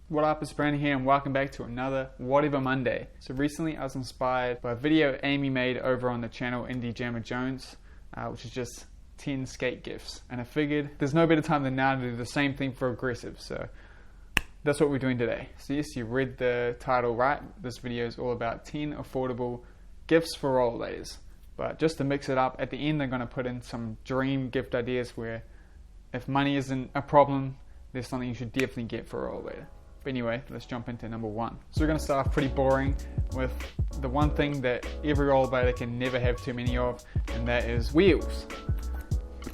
What up, it's Brandon here and welcome back to another Whatever Monday. So recently I was inspired by a video Amy made over on the channel Indie Jammer Jones, which is just 10 skate gifts. And I figured there's no better time than now to do the same thing for aggressive. So that's what we're doing today. So yes, you read the title right. This video is all about 10 affordable gifts for rollerbladers. But just to mix it up, at the end I'm going to put in some dream gift ideas where if money isn't a problem, there's something you should definitely get for a rollerblader. But anyway, let's jump into number one. So we're going to start off pretty boring with the one thing that every rollerblader can never have too many of, and that is wheels.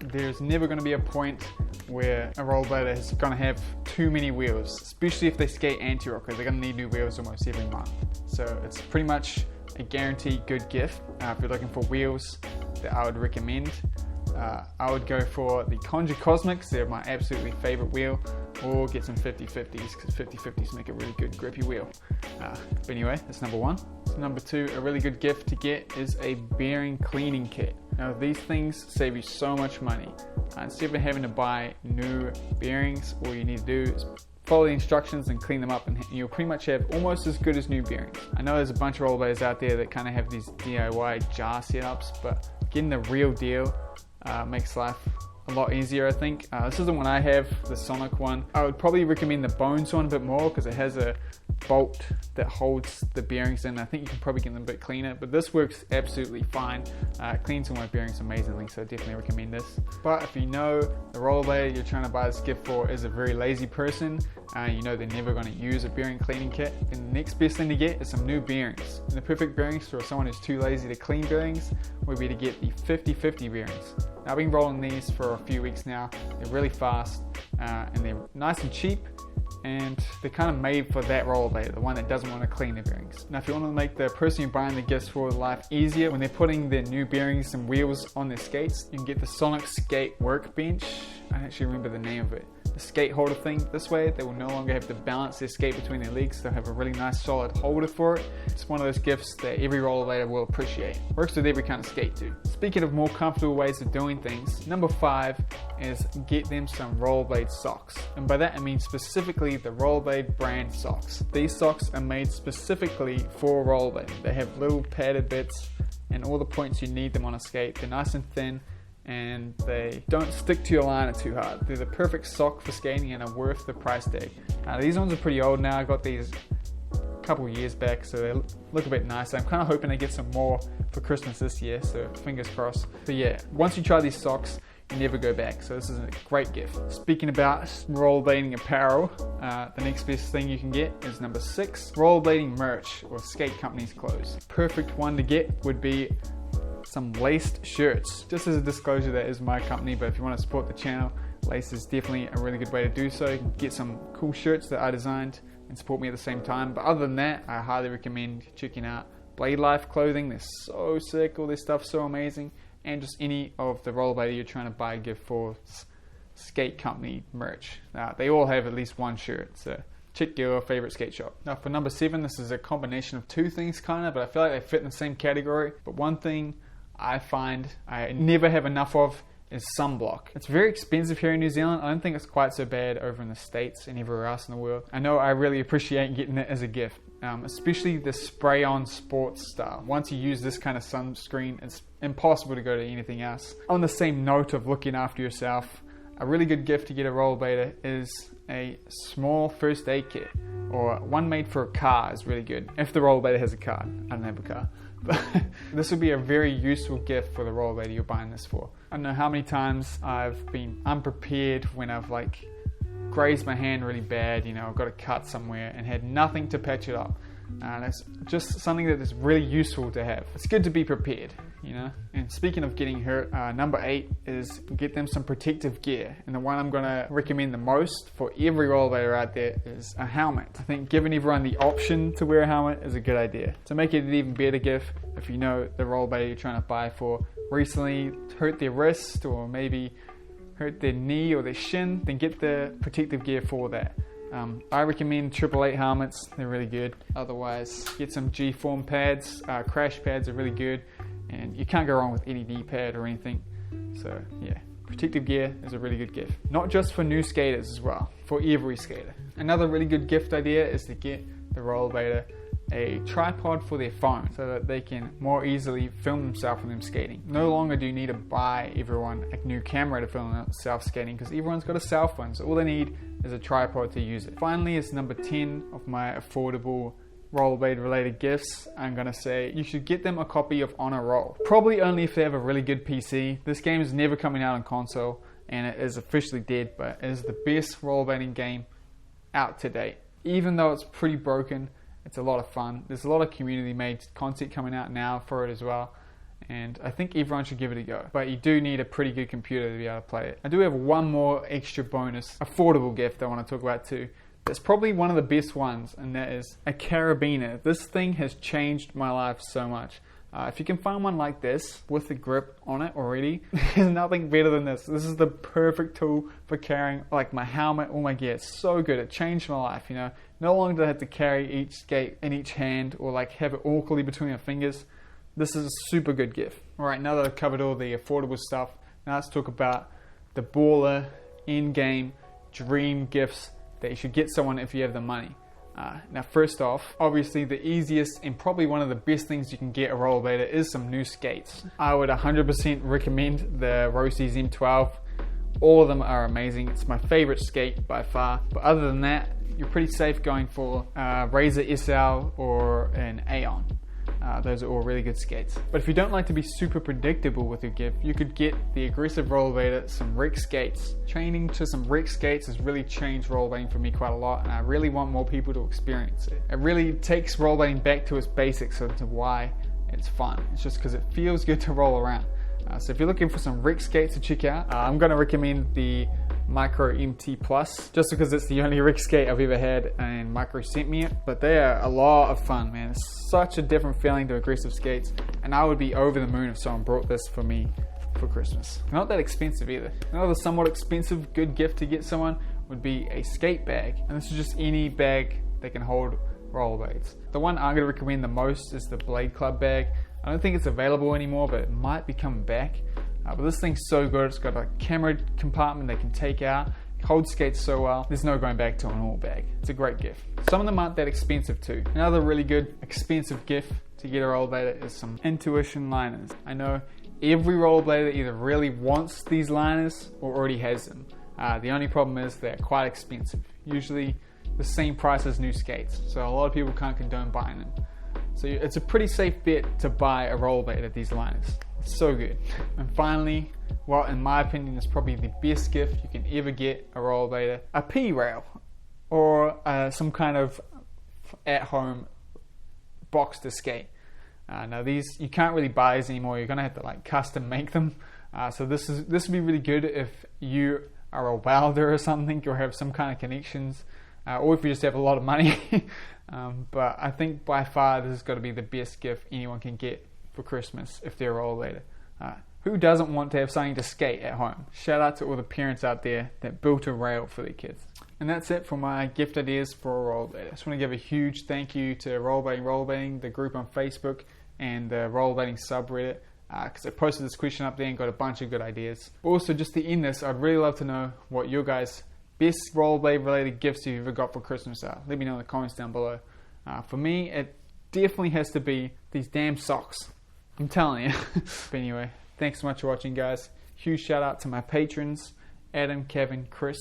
There's never going to be a point where a rollerblader is going to have too many wheels, especially if they skate anti-rocker. They're going to need new wheels almost every month. So it's pretty much a guaranteed good gift. If you're looking for wheels that I would recommend, I would go for the Conjure Cosmics. They're my absolutely favorite wheel, or get some 50/50s because 50/50s make a really good grippy wheel. But anyway, that's number one. So number two, a really good gift to get is a bearing cleaning kit. Now these things save you so much money. Instead of having to buy new bearings, all you need to do is follow the instructions and clean them up, and you'll pretty much have almost as good as new bearings. I know there's a bunch of rollerbladers out there that kind of have these DIY jar setups, but getting the real deal makes life a lot easier, I think. This is the one I have, the Sonic one. I would probably recommend the Bones one a bit more because it has a bolt that holds the bearings in. I think you can probably get them a bit cleaner, but this works absolutely fine. It cleans all my bearings amazingly, so I definitely recommend this. But if you know the rollerblader you're trying to buy this gift for is a very lazy person, you know they're never going to use a bearing cleaning kit, then the next best thing to get is some new bearings. And the perfect bearings for someone who's too lazy to clean bearings would be to get the 50/50 bearings. Now, I've been rolling these for a few weeks now. They're really fast and they're nice and cheap, and they're kind of made for that rollerblader, the one that doesn't want to clean their bearings. Now if you want to make the person you're buying the gifts for life easier when they're putting their new bearings and wheels on their skates, you can get the Sonic Skate Workbench. I don't actually remember the name of it. The skate holder thing. This way they will no longer have to balance their skate between their legs. They'll have a really nice solid holder for it. It's one of those gifts that every rollerblader will appreciate. Works with every kind of skate too. Speaking of more comfortable ways of doing things, number 5 is get them some rollerblade socks. And by that I mean specifically the Rollerblade brand socks. These socks are made specifically for rollerblading. They have little padded bits and all the points you need them on a skate. They're nice and thin, and they don't stick to your liner too hard. They're the perfect sock for skating and are worth the price tag. These ones are pretty old now. I got these a couple years back, so they look a bit nicer. I'm kind of hoping to get some more for Christmas this year, so fingers crossed. But yeah, once you try these socks, you never go back, so this is a great gift. Speaking about rollerblading apparel, the next best thing you can get is number 6, rollerblading merch or skate company's clothes. Perfect one to get would be some laced shirts. Just as a disclosure, that is my company, but if you want to support the channel, lace is definitely a really good way to do so. You can get some cool shirts that I designed and support me at the same time. But other than that, I highly recommend checking out Blade Life clothing. They're so sick, all this stuff's so amazing. And just any of the rollerblader you're trying to buy a gift for skate company merch. They all have at least one shirt, so check your favorite skate shop. Now for number 7, this is a combination of two things kind of, but I feel like they fit in the same category. But one thing I find I never have enough of is sunblock. It's very expensive here in New Zealand. I don't think it's quite so bad over in the States and everywhere else in the world. I know I really appreciate getting it as a gift, especially the spray-on sports style. Once you use this kind of sunscreen, it's impossible to go to anything else. On the same note of looking after yourself, a really good gift to get a rollerblader is a small first aid kit, or one made for a car is really good. If the rollerblader has a car. I don't have a car. But this would be a very useful gift for the rollerblader you're buying this for. I don't know how many times I've been unprepared when I've grazed my hand really bad, I've got a cut somewhere and had nothing to patch it up. And it's just something that is really useful to have. It's good to be prepared, And speaking of getting hurt, number 8 is get them some protective gear. And the one I'm going to recommend the most for every rollerblader out there is a helmet. I think giving everyone the option to wear a helmet is a good idea. To make it an even better gift, if you know the rollerblader you're trying to buy for recently hurt their wrist or maybe hurt their knee or their shin, then get the protective gear for that. I recommend 888 helmets, they're really good. Otherwise, get some G-form pads. Crash pads are really good, and you can't go wrong with any knee pad or anything. So yeah, Protective gear is a really good gift. Not just for new skaters as well, for every skater. Another really good gift idea is to get the rollerblader a tripod for their phone so that they can more easily film themselves when they're skating. No longer do you need to buy everyone a new camera to film themselves skating because everyone's got a cell phone, so all they need is a tripod to use it. Finally, is number 10 of my affordable rollerblade related gifts. I'm gonna say you should get them a copy of Honor Roll. Probably only if they have a really good PC. This game is never coming out on console and it is officially dead, but it is the best rollerblading game out to date. Even though it's pretty broken, it's a lot of fun. There's a lot of community made content coming out now for it as well, and I think everyone should give it a go. But you do need a pretty good computer to be able to play it. I do have one more extra bonus, affordable gift I want to talk about too. It's probably one of the best ones, and that is a carabiner. This thing has changed my life so much. If you can find one like this with the grip on it already, there's nothing better than this. This is the perfect tool for carrying like my helmet, all my gear. It's so good. It changed my life, you know. No longer do I have to carry each skate in each hand or like have it awkwardly between my fingers. This is a super good gift. All right, now that I've covered all the affordable stuff, now let's talk about the baller, in-game, dream gifts that you should get someone if you have the money. Now first off, obviously the easiest and probably one of the best things you can get a rollerblader is some new skates. I would 100% recommend the Rossi's M12. All of them are amazing. It's my favorite skate by far. But other than that, you're pretty safe going for Razor SL or an Aeon. Those are all really good skates. But if you don't like to be super predictable with your gift, you could get the aggressive rollerblader some Rick skates. Training to some Rick skates has really changed rollerblading for me quite a lot, and I really want more people to experience it. It really takes rollerblading back to its basics as to why it's fun. It's just because it feels good to roll around. So if you're looking for some Rick skates to check out, I'm going to recommend the Micro MT Plus, just because it's the only Rick skate I've ever had and Micro sent me it. But they are a lot of fun, man. It's such a different feeling to aggressive skates, and I would be over the moon if someone brought this for me for Christmas. Not that expensive either. Another somewhat expensive good gift to get someone would be a skate bag, and this is just any bag that can hold rollerblades. The one I'm going to recommend the most is the Blade Club bag. I don't think it's available anymore, but it might be coming back. But this thing's so good. It's got a camera compartment they can take out. It holds skates so well. There's no going back to a normal bag. It's a great gift. Some of them aren't that expensive too. Another really good expensive gift to get a rollerblader is some Intuition liners. I know every rollerblader either really wants these liners or already has them. The only problem is they're quite expensive. Usually the same price as new skates. So a lot of people can't condone buying them. So it's a pretty safe bet to buy a rollerblader, these liners. It's so good. And finally, what in my opinion is probably the best gift you can ever get a rollerblader, a P-rail or some kind of at-home box to skate. Now these, you can't really buy these anymore. You're gonna have to like custom make them. So this would be really good if you are a welder or something, or have some kind of connections, or if you just have a lot of money. But I think by far this has got to be the best gift anyone can get for Christmas if they're a rollerblader. Who doesn't want to have something to skate at home? Shout out to all the parents out there that built a rail for their kids. And that's it for my gift ideas for a rollerblader. I just want to give a huge thank you to Rollerblading, the group on Facebook, and the Rollerblading subreddit, because I posted this question up there and got a bunch of good ideas. Also, just to end this, I'd really love to know what your guys' best rollerblade related gifts you've ever got for Christmas are. Let me know in the comments down below. For me, it definitely has to be these damn socks. I'm telling you. But anyway, thanks so much for watching, guys. Huge shout out to my patrons: Adam, Kevin, Chris,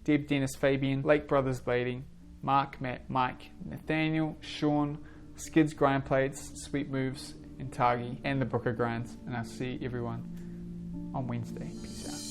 Deb, Dennis, Fabian, Lake Brothers Blading, Mark, Matt, Mike, Nathaniel, Sean, Skids Grind Plates, Sweet Moves, and Tagi, and the Booker Grinds. And I'll see everyone on Wednesday. Peace out.